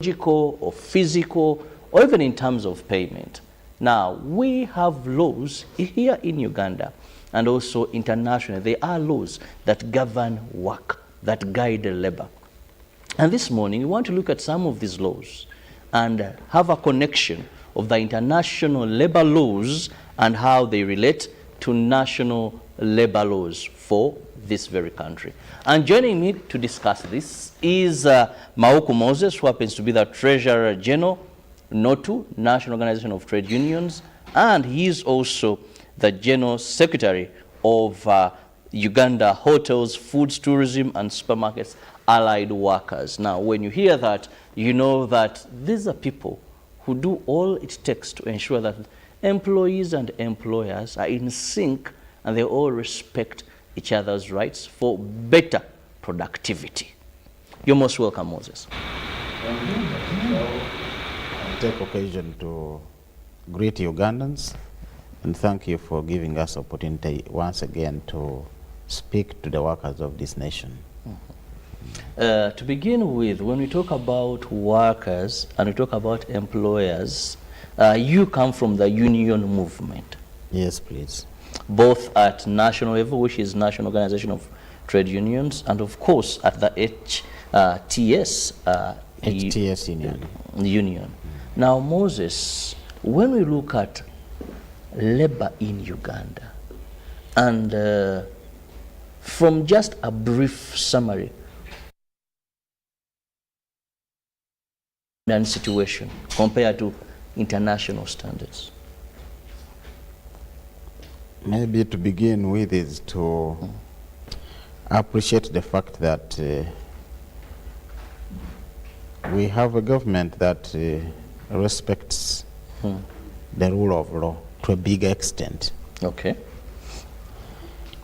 psychological or physical, or even in terms of payment. Now, we have laws here in Uganda and also internationally. There are laws that govern work, that guide labor. And this morning, we want to look at some of these laws and have a connection of the international labor laws and how they relate to national labor laws for this very country. And joining me to discuss this is Mauku Moses, who happens to be the Treasurer General, NOTU, National Organization of Trade Unions, and he is also the General Secretary of Uganda Hotels, Foods, Tourism, and Supermarkets Allied Workers. Now, when you hear that, you know that these are people who do all it takes to ensure that employees and employers are in sync and they all respect each other's rights for better productivity. You're most welcome, Moses. I take occasion to greet Ugandans and thank you for giving us opportunity once again to speak to the workers of this nation. To begin with, when we talk about workers and we talk about employers, you come from the union movement. Yes, please. Both at national level, which is National Organization of Trade Unions, and of course at the HTS Union. Now, Moses, when we look at labor in Uganda, and from just a brief summary and situation compared to international standards. Maybe to begin with is to appreciate the fact that we have a government that respects the rule of law to a big extent. Okay.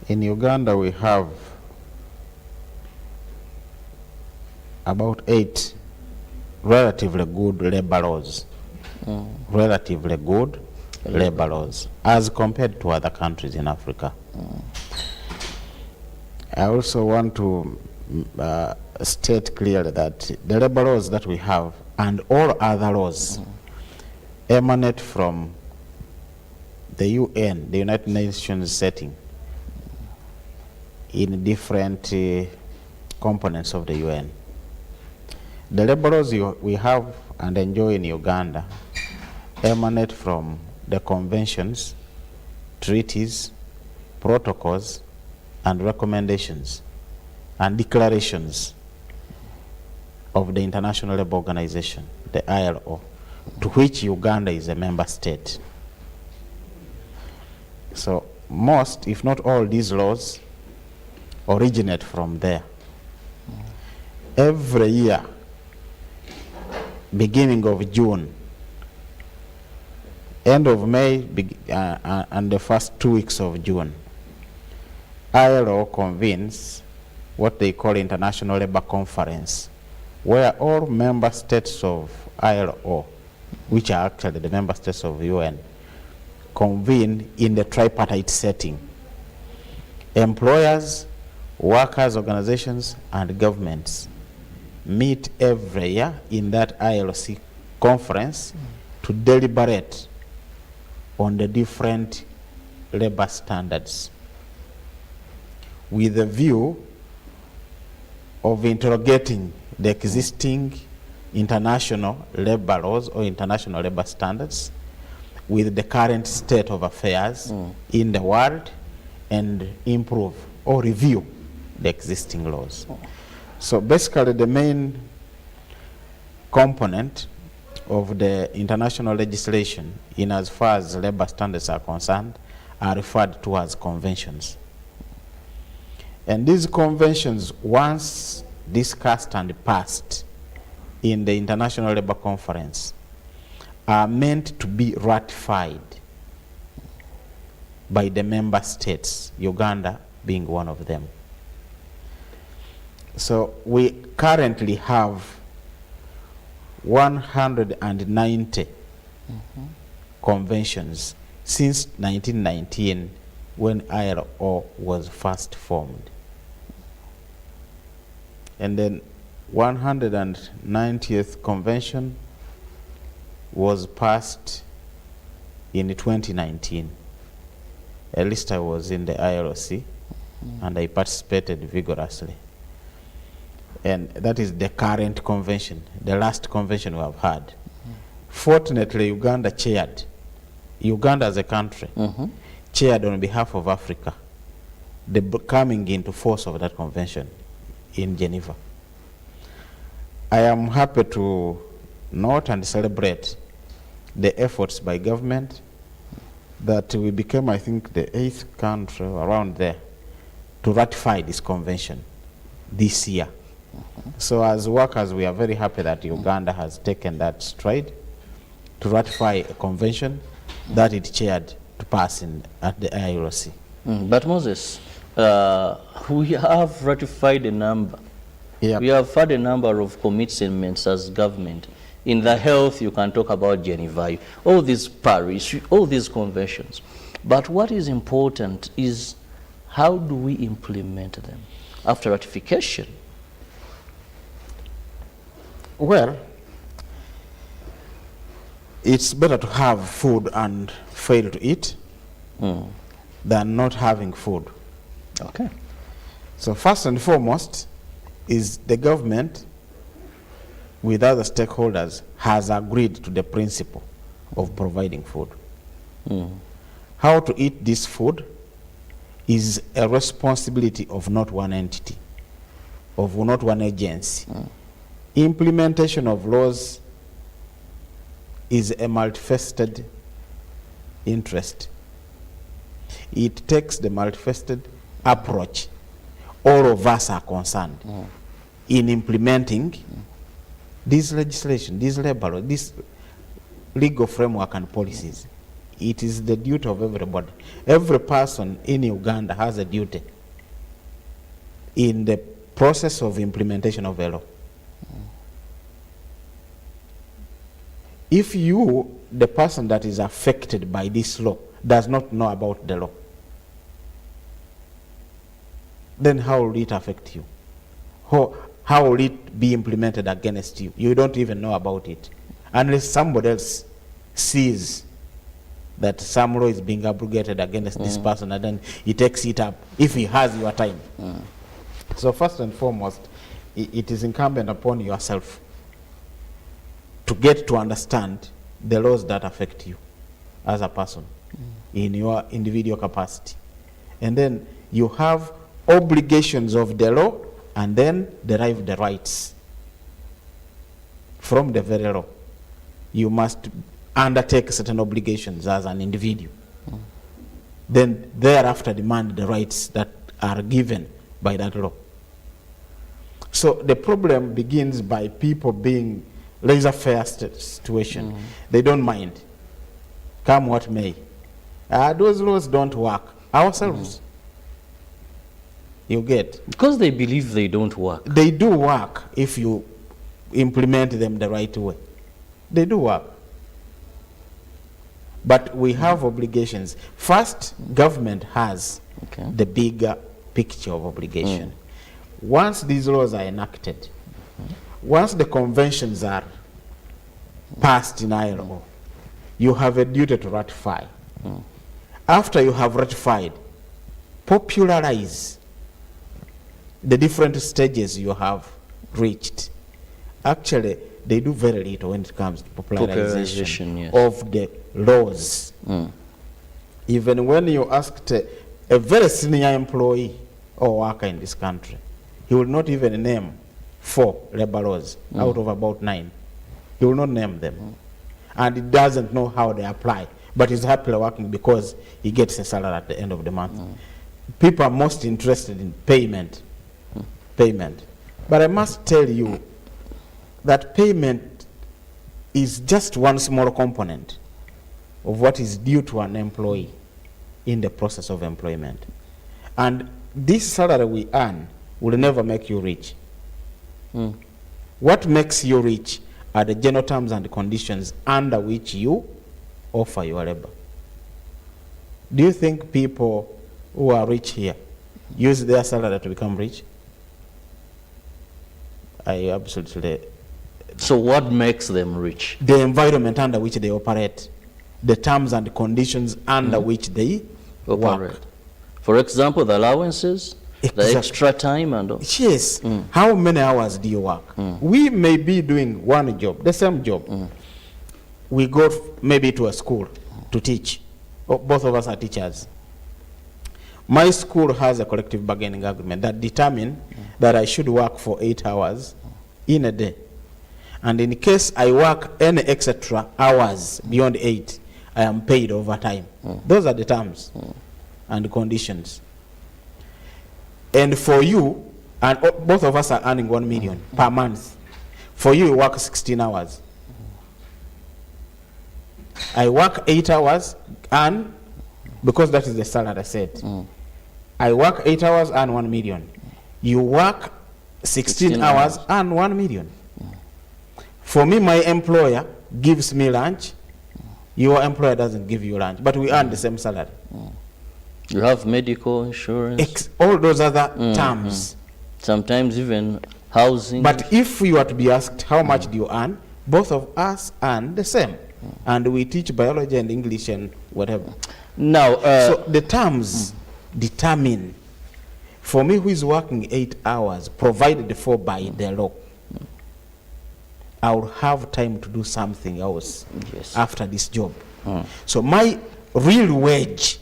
In Uganda, we have about 8 relatively good labor laws. Relatively good labor laws as compared to other countries in Africa. I also want to state clearly that the labor laws that we have and all other laws emanate from the UN, the United Nations setting, in different components of the UN. The labor laws we have and enjoy in Uganda emanate from the conventions, treaties, protocols, and recommendations and declarations of the International Labour Organization, the ILO, to which Uganda is a member state. So most, if not all, these laws originate from there. Every year, beginning of June, end of May, and the first 2 weeks of June, ILO convenes what they call International Labour Conference, where all member states of ILO, which are actually the member states of UN, convene in the tripartite setting. Employers, workers' organizations, and governments meet every year in that ILC conference to deliberate on the different labor standards with the view of interrogating the existing international labor laws or international labor standards with the current state of affairs in the world and improve or review the existing laws. So basically the main component of the international legislation in as far as labor standards are concerned are referred to as conventions. And these conventions, once discussed and passed in the International Labour Conference, are meant to be ratified by the member states, Uganda being one of them. So we currently have 190 conventions since 1919, when ILO was first formed. And then 190th convention was passed in 2019. At least I was in the ILOC and I participated vigorously. And that is the current convention, the last convention we have had. Fortunately, Uganda chaired. Uganda as a country chaired on behalf of Africa the coming into force of that convention in Geneva. I am happy to note and celebrate the efforts by government that we became, I think, the 8th country around there to ratify this convention this year. So as workers, we are very happy that Uganda has taken that stride to ratify a convention that it chaired to pass at the ILOC. But Moses, we have ratified a number. Yep. We have had a number of commitments as government. In the health, you can talk about Geneva, all these Paris, all these conventions. But what is important is how do we implement them after ratification? Well, it's better to have food and fail to eat than not having food. Okay. So first and foremost is the government with other stakeholders has agreed to the principle of providing food. How to eat this food is a responsibility of not one entity, of not one agency. Implementation of laws is a multifaceted interest. It takes the multifaceted approach. All of us are concerned in implementing this legislation, this labor law, this legal framework and policies. It is the duty of everybody. Every person in Uganda has a duty in the process of implementation of a law. If you, the person that is affected by this law, does not know about the law, then how will it affect you? How will it be implemented against you? You don't even know about it. Unless somebody else sees that some law is being abrogated against this person, and then he takes it up, if he has your time. So first and foremost, it is incumbent upon yourself to get to understand the laws that affect you as a person in your individual capacity. And then you have obligations of the law and then derive the rights from the very law. You must undertake certain obligations as an individual. Then thereafter demand the rights that are given by that law. So the problem begins by people being laissez-faire situation. They don't mind, come what may. Those laws don't work. Ourselves, you get. Because they believe they don't work. They do work if you implement them the right way. They do work. But we have obligations. First, government has the bigger picture of obligation. Once these laws are enacted, once the conventions are passed in ILO, you have a duty to ratify. After you have ratified, popularize the different stages you have reached. Actually, they do very little when it comes to popularization of the laws. Even when you asked a very senior employee or worker in this country, he will not even name 4 labor laws out of about 9. He will not name them. And he doesn't know how they apply, but he's happily working because he gets a salary at the end of the month. People are most interested in payment. But I must tell you that payment is just one small component of what is due to an employee in the process of employment. And this salary we earn will never make you rich. What makes you rich are the general terms and conditions under which you offer your labor. Do you think people who are rich here use their salary to become rich? I absolutely. So what makes them rich? The environment under which they operate, the terms and conditions under which they Operate. work. For example, the allowances, the Exact- extra time and all. Yes. How many hours do you work? We may be doing one job, the same job. We go maybe to a school to teach. Both of us are teachers. My school has a collective bargaining agreement that determines that I should work for 8 hours in a day. And in case I work any extra hours beyond 8, I am paid overtime. Those are the terms and conditions. And for you, and both of us are earning 1 million per month. For you, you work 16 hours. I work 8 hours, and because that is the salary set. I work 8 hours and 1 million. You work 16 hours and 1 million. For me, my employer gives me lunch. Your employer doesn't give you lunch, but we earn the same salary. You have medical insurance. All those other terms. Sometimes even housing. But if you are to be asked how much do you earn, both of us earn the same. And we teach biology and English and whatever. Now, so the terms determine, for me who is working 8 hours, provided for by the law, I will have time to do something else after this job. So my real wage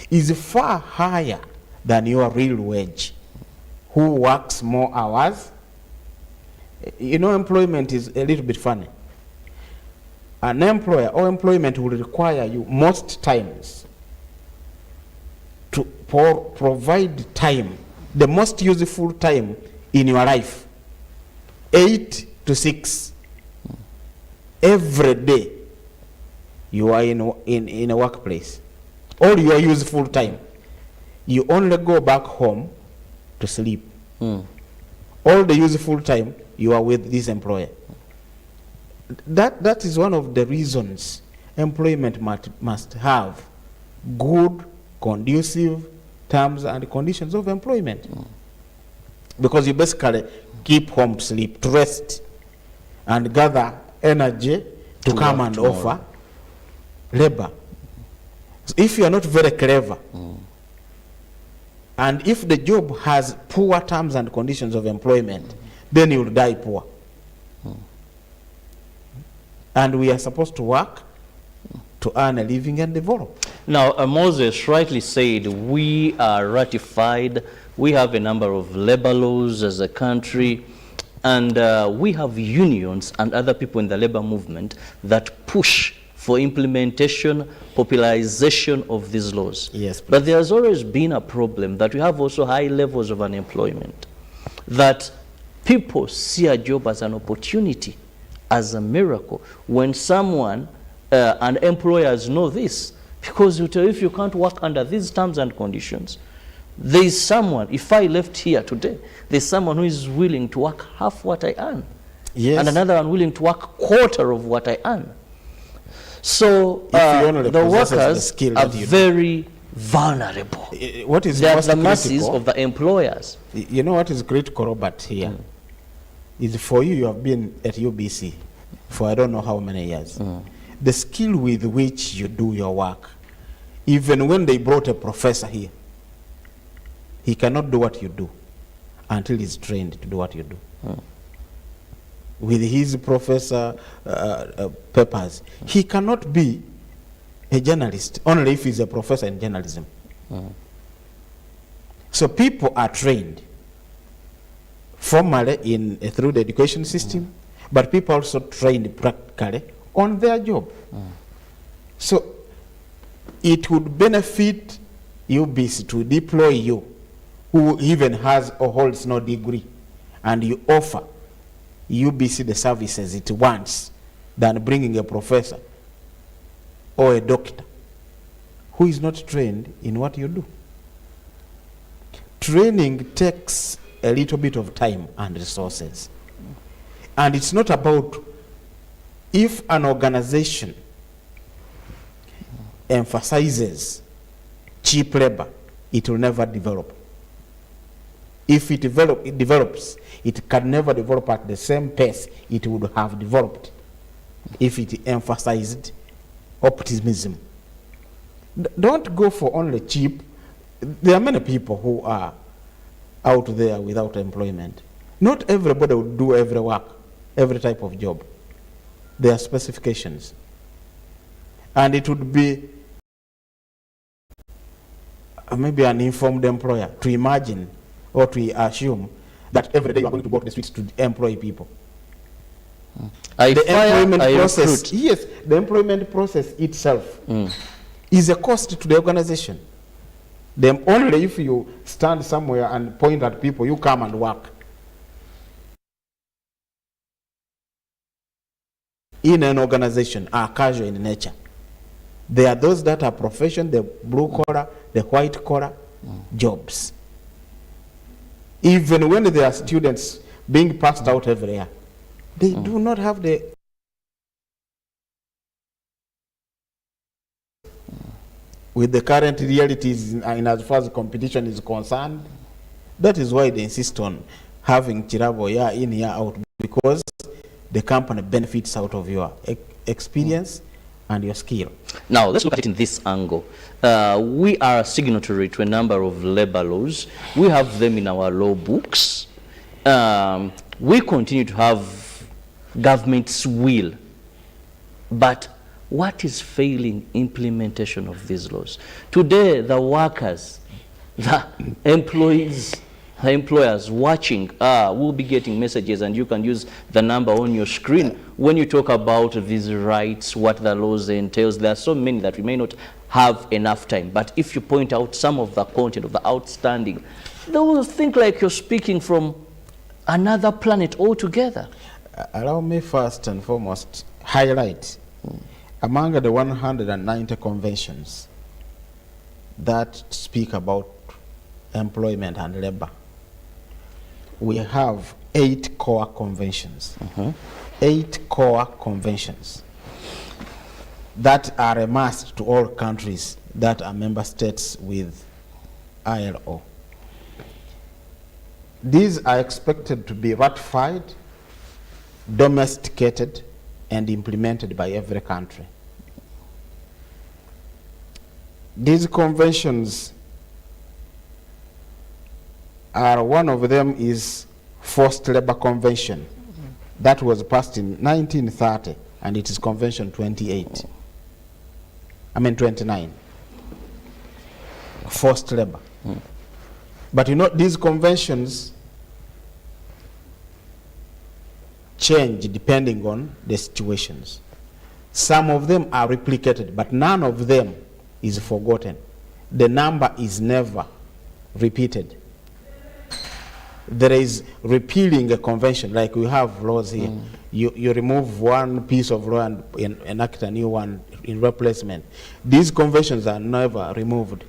is far higher than your real wage, who works more hours. You know, employment is a little bit funny. An employer or employment will require you most times to provide time, the most useful time in your life, 8 to 6. Every day you are in a workplace. All your useful time, you only go back home to sleep. All the useful time you are with this employer. That is one of the reasons employment must have good, conducive terms and conditions of employment. Because you basically keep home to sleep, to rest, and gather energy to come and offer labor. So if you are not very clever, and if the job has poor terms and conditions of employment, then you will die poor. And we are supposed to work to earn a living and develop. Now, Moses rightly said we are ratified. We have a number of labor laws as a country, and we have unions and other people in the labor movement that push for implementation, popularization of these laws. Yes, please. But there has always been a problem that we have also high levels of unemployment, that people see a job as an opportunity, as a miracle. When someone and employers know this, because you tell you if you can't work under these terms and conditions, there is someone, if I left here today, there's someone who is willing to work half what I earn. Yes. And another one willing to work quarter of what I earn. So the workers are very vulnerable. What is they are most the mercies critical, of the employers. You know what is critical, Robert, here? Is for you have been at UBC for I don't know how many years. The skill with which you do your work, even when they brought a professor here, he cannot do what you do until he's trained to do what you do. With his professor papers, he cannot be a journalist only if he's a professor in journalism. So people are trained formally through the education system, but people also trained practically on their job. So it would benefit UBC to deploy you, who even has or holds no degree, and you offer UBC the services it wants, than bringing a professor or a doctor who is not trained in what you do. Training takes a little bit of time and resources. And it's not about, if an organization emphasizes cheap labor, it will never develop. If it develops, it can never develop at the same pace it would have developed if it emphasized optimism. Don't go for only cheap. There are many people who are out there without employment. Not everybody will do every work, every type of job. There are specifications. And it would be maybe an informed employer to imagine or to assume that every day you are going to go to the streets to employ people. I the fire, employment I process, recruit. yes, the employment process itself is a cost to the organization. Then only if you stand somewhere and point at people, you come and work. In an organization are casual in nature. There are those that are profession, the blue collar, the white collar jobs. Even when there are students being passed out every year, they do not have the with the current realities in as far as competition is concerned. That is why they insist on having Chirabo year in, year out, because the company benefits out of your experience and your skill. Now, let's look at it in this angle. We are a signatory to a number of labor laws. We have them in our law books. We continue to have government's will. But what is failing implementation of these laws? Today, the workers, the employees, the employers watching will be getting messages, and you can use the number on your screen when you talk about these rights, what the laws entails. There are so many that we may not have enough time, but if you point out some of the content of the outstanding, they will think like you're speaking from another planet altogether. Allow me first and foremost highlight among the 190 conventions that speak about employment and labor, we have 8 core conventions. 8 core conventions that are a must to all countries that are member states with ILO. These are expected to be ratified, domesticated, and implemented by every country. These conventions are, one of them is Forced Labor Convention. That was passed in 1930, and it is Convention 29. Forced labor. But you know, these conventions change depending on the situations. Some of them are replicated, but none of them is forgotten. The number is never repeated. There is repealing a convention, like we have laws here. You remove one piece of law and enact a new one in replacement. These conventions are never removed.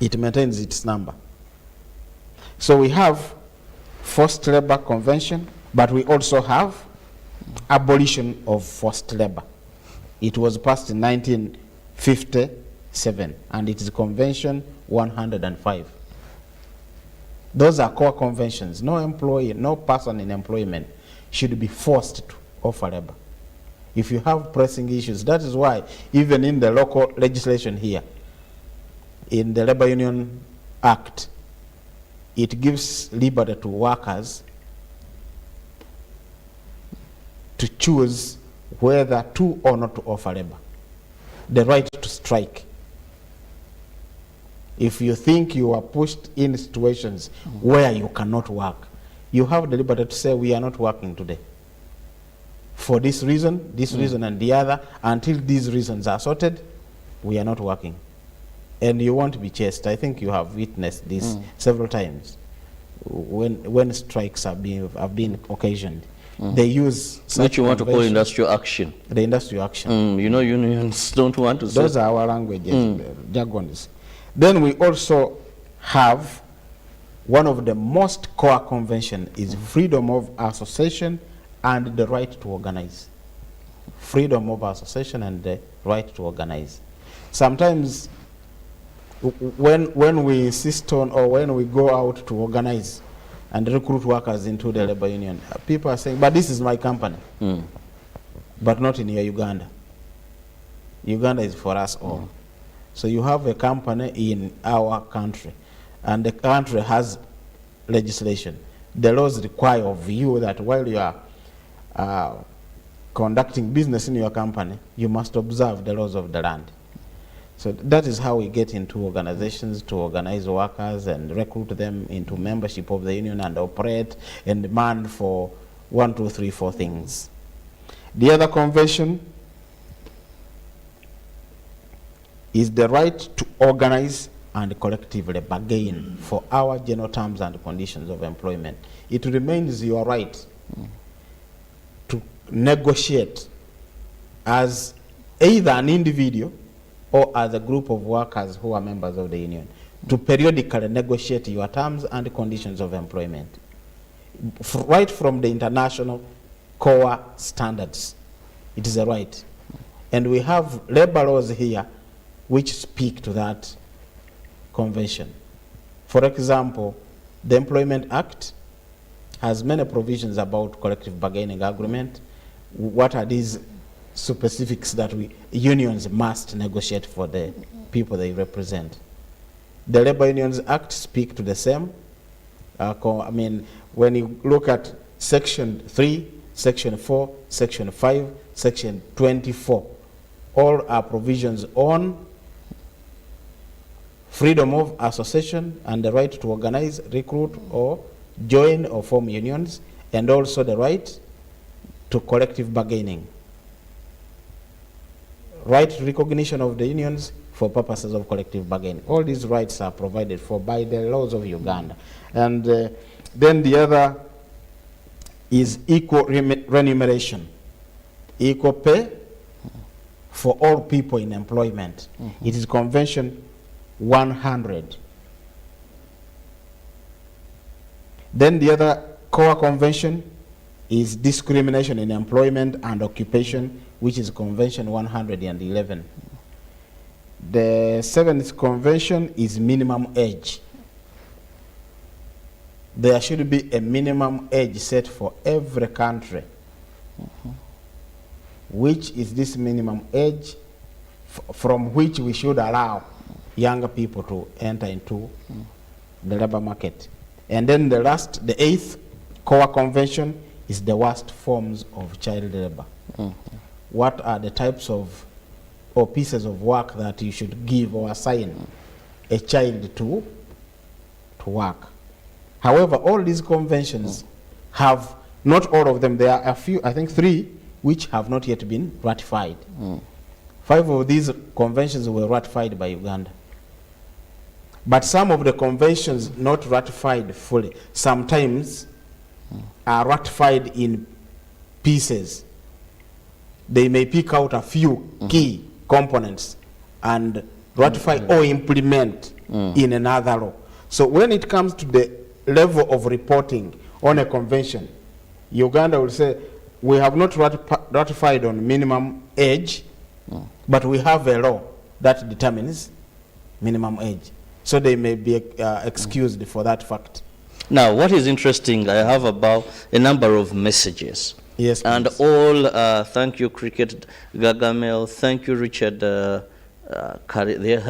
It maintains its number. So we have Forced Labor Convention, but we also have abolition of forced labor. It was passed in 1957, and it is Convention 105. Those are core conventions. No employee, no person in employment should be forced to offer labor. If you have pressing issues, that is why even in the local legislation here, in the Labor Union Act, it gives liberty to workers to choose whether to or not to offer labor. The right to strike. If you think you are pushed in situations where you cannot work, you have the liberty to say, we are not working today. For this reason, and the other, until these reasons are sorted, we are not working. And you won't be chased. I think you have witnessed this several times when strikes have been occasioned. They use Which you want to call industrial action. The industrial action. You know, unions don't want to say. Those are our languages, jargons. Then we also have one of the most core convention is freedom of association and the right to organize. Freedom of association and the right to organize. Sometimes when we insist on, or when we go out to organize and recruit workers into the labor union, people are saying, but this is my company. But not in your Uganda. Uganda is for us all. So you have a company in our country, and the country has legislation. The laws require of you that while you are conducting business in your company, you must observe the laws of the land. So that is how we get into organizations to organize workers and recruit them into membership of the union and operate and demand for 1, 2, 3, 4 things. The other convention is the right to organize and collectively bargain for our general terms and conditions of employment. It remains your right to negotiate as either an individual or as a group of workers who are members of the union, to periodically negotiate your terms and conditions of employment, right from the international core standards. It is a right. And we have labor laws here which speak to that convention. For example, the Employment Act has many provisions about collective bargaining agreement. What are these specifics that unions must negotiate for the people they represent? The Labor Unions Act speak to the same. I mean, when you look at Section 3, Section 4, Section 5, Section 24, all are provisions on freedom of association and the right to organize, recruit, or join or form unions, and also the right to collective bargaining. Right to recognition of the unions for purposes of collective bargaining. All these rights are provided for by the laws of Uganda. And then the other is equal remuneration, equal pay for all people in employment. It is Convention 100. Then the other core convention is discrimination in employment and occupation, which is Convention 111. The 7th convention is minimum age. There should be a minimum age set for every country. Which is this minimum age from which we should allow younger people to enter into the labor market. And then the 8th core convention is the worst forms of child labor. What are the types of or pieces of work that you should give or assign a child to work? However, all these conventions have, not all of them, there are a few, I think 3, which have not yet been ratified. 5 of these conventions were ratified by Uganda. But some of the conventions not ratified fully, sometimes are ratified in pieces. They may pick out a few key components and ratify or implement in another law. So when it comes to the level of reporting on a convention, Uganda will say, we have not ratified on minimum age, but we have a law that determines minimum age. So they may be excused for that fact. Now, what is interesting, I have about a number of messages. Yes, and please. All, thank you, Cricket Gargamel, thank you, Richard, her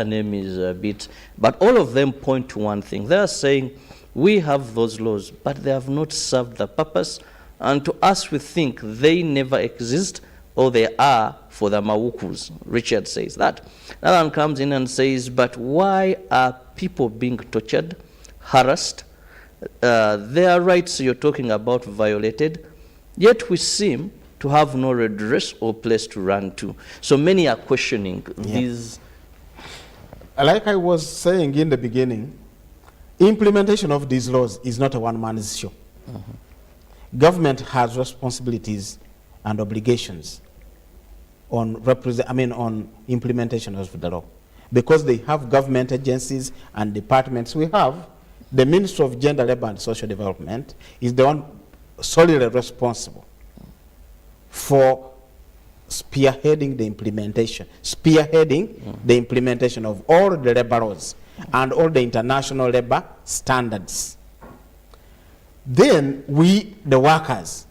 name is a bit, but all of them point to one thing. They are saying, we have those laws, but they have not served the purpose, and to us we think they never exist, or they are for the Mawukus. Richard says that. Another one comes in and says, but why are people being tortured, harassed, their rights you're talking about violated, yet we seem to have no redress or place to run to? So many are questioning these. Like I was saying in the beginning, implementation of these laws is not a one-man's show. Government has responsibilities and obligations on on implementation of the law, because they have government agencies and departments. We have the Ministry of Gender, Labor and Social Development is the one solely responsible for spearheading the implementation of all the labor laws and all the international labor standards. Then we, the workers,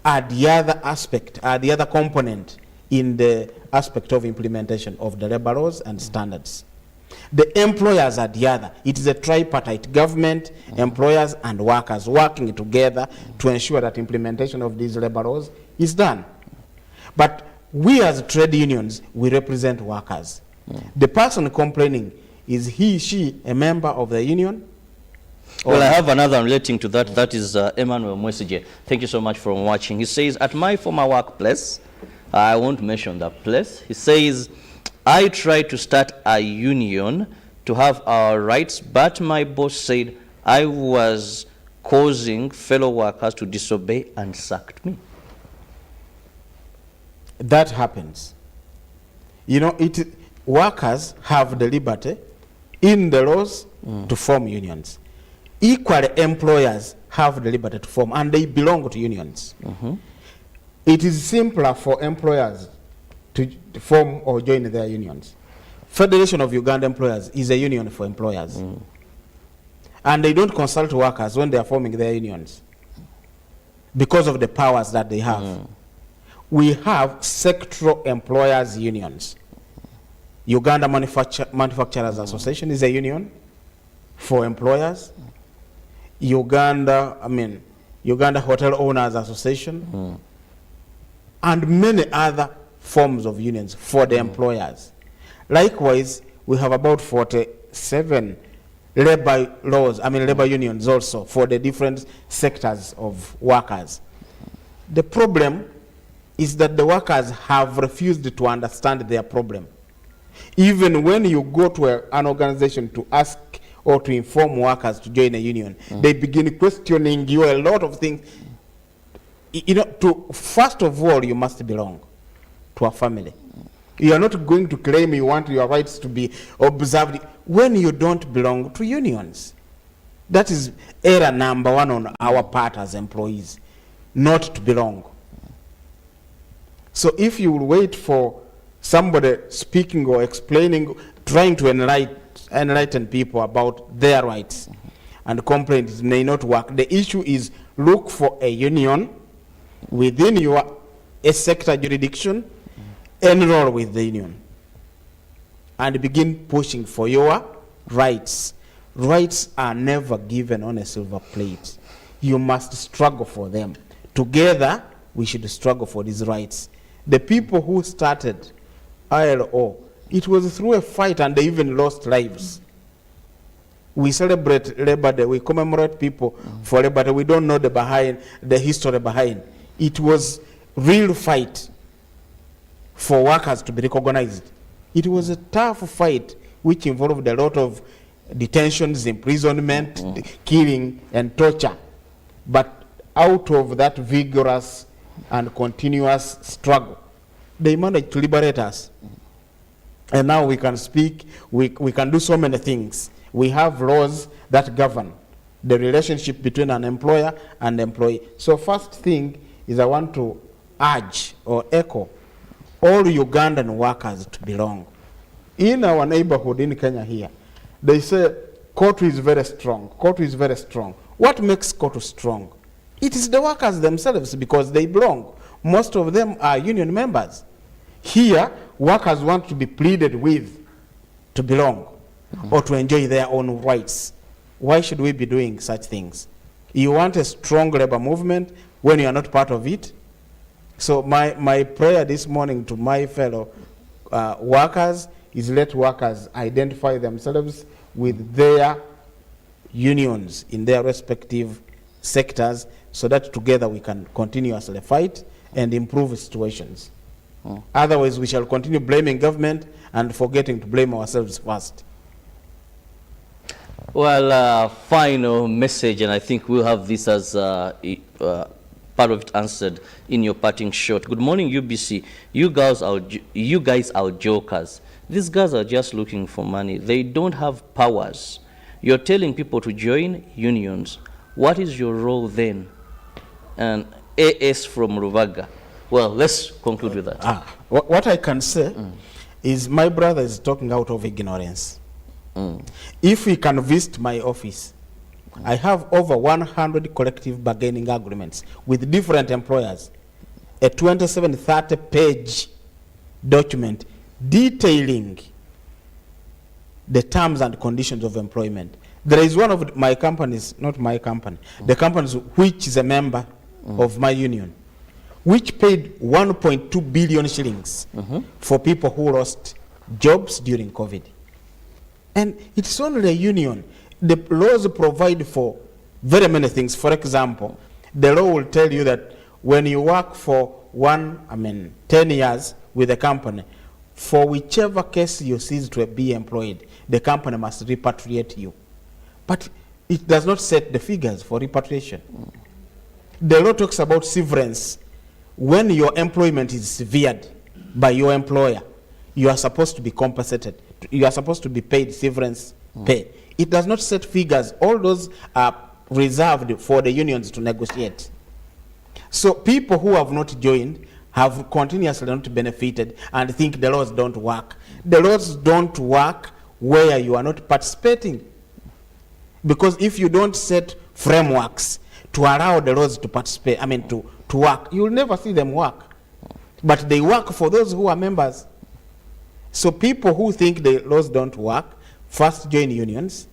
are the other aspect, are the other component in the aspect of implementation of the labor laws and standards. The employers are the other. It is a tripartite: government, employers, and workers working together to ensure that implementation of these labor laws is done. But we as trade unions, we represent workers. The person complaining, is he, she a member of the union? Well, I have another relating to that. That is Emmanuel Mwesije. Thank you so much for watching. He says, at my former workplace, I won't mention that place, he says, I tried to start a union to have our rights, but my boss said I was causing fellow workers to disobey and sacked me. That happens. You know, workers have the liberty in the laws to form unions. Equally, employers have the liberty to form, and they belong to unions. It is simpler for employers to form or join their unions. Federation of Uganda Employers is a union for employers. And they don't consult workers when they are forming their unions because of the powers that they have. We have sectoral employers unions. Uganda Manufacturers Association is a union for employers. Uganda Hotel Owners Association, and many other forms of unions for the employers. Likewise, we have about 47 labor laws, labor unions also for the different sectors of workers. The problem is that the workers have refused to understand their problem. Even when you go to an organization to ask or to inform workers to join a union, they begin questioning you a lot of things. You know, first of all, you must belong to a family. You are not going to claim you want your rights to be observed when you don't belong to unions. That is error number one on our part as employees, not to belong. So if you wait for somebody speaking or explaining, trying to enlighten people about their rights and complaint, it may not work. The issue is look for a union within your sector jurisdiction, enroll with the union, and begin pushing for your rights. Rights are never given on a silver plate. You must struggle for them. Together, we should struggle for these rights. The people who started ILO, it was through a fight, and they even lost lives. We celebrate Labor Day, we commemorate people for Labor Day. We don't know the history behind. It was real fight for workers to be recognized. It was a tough fight which involved a lot of detentions, imprisonment, killing, and torture. But out of that vigorous and continuous struggle, they managed to liberate us. And now we can speak, we can do so many things. We have laws that govern the relationship between an employer and employee. So first thing is I want to urge or echo all Ugandan workers to belong. In our neighborhood in Kenya here, they say KOTU is very strong. KOTU is very strong. What makes KOTU strong? It is the workers themselves, because they belong. Most of them are union members. Here, workers want to be pleaded with to belong or to enjoy their own rights. Why should we be doing such things? You want a strong labor movement when you are not part of it? So my prayer this morning to my fellow workers is let workers identify themselves with their unions in their respective sectors, so that together we can continuously fight and improve situations. Otherwise, we shall continue blaming government and forgetting to blame ourselves first. Well, final message, and I think we'll have this as part of it answered in your parting shot. Good morning, UBC. You guys are jokers. These guys are just looking for money. They don't have powers. You're telling people to join unions. What is your role then? And AS from Ruvaga. Well, let's conclude with that. What I can say is my brother is talking out of ignorance. If he can visit my office, I have over 100 collective bargaining agreements with different employers, a 27, 30-page document detailing the terms and conditions of employment. There is one of my companies, not my company, the companies which is a member of my union, which paid 1.2 billion shillings for people who lost jobs during COVID. And it's only a union. The laws provide for very many things. For example, the law will tell you that when you work for 10 years with a company, for whichever case you cease to be employed, the company must repatriate you. But it does not set the figures for repatriation. The law talks about severance. When your employment is severed by your employer, you are supposed to be compensated. You are supposed to be paid severance pay. It does not set figures. All those are reserved for the unions to negotiate. So people who have not joined have continuously not benefited and think the laws don't work. The laws don't work where you are not participating. Because if you don't set frameworks to allow the laws to participate, to work, you'll never see them work. But they work for those who are members. So people who think the laws don't work, first join unions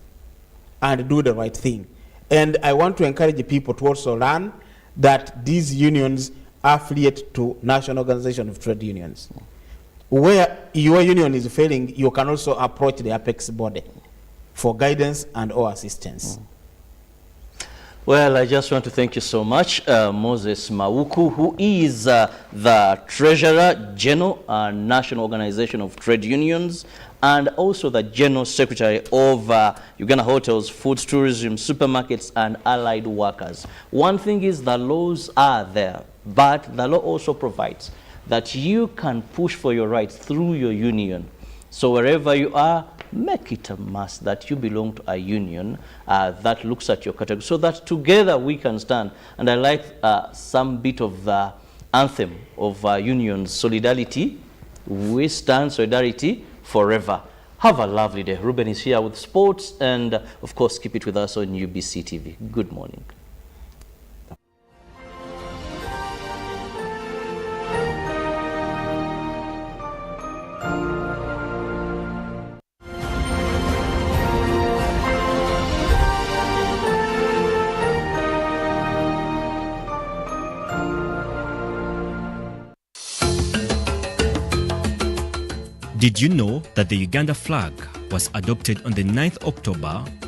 and do the right thing. And I want to encourage people to also learn that these unions are affiliate to National Organization of Trade Unions. Where your union is failing, you can also approach the apex body for guidance and or assistance. Well, I just want to thank you so much, Moses Mawuku, who is the Treasurer General, National Organization of Trade Unions, and also the General Secretary of Uganda Hotels, Foods, Tourism, Supermarkets, and Allied Workers. One thing is the laws are there, but the law also provides that you can push for your rights through your union. So wherever you are, make it a must that you belong to a union that looks at your category, so that together we can stand. And I like some bit of the anthem of unions, solidarity. We stand solidarity forever. Have a lovely day. Ruben is here with sports, and of course keep it with us on UBC TV. Good morning. Did you know that the Uganda flag was adopted on the 9th October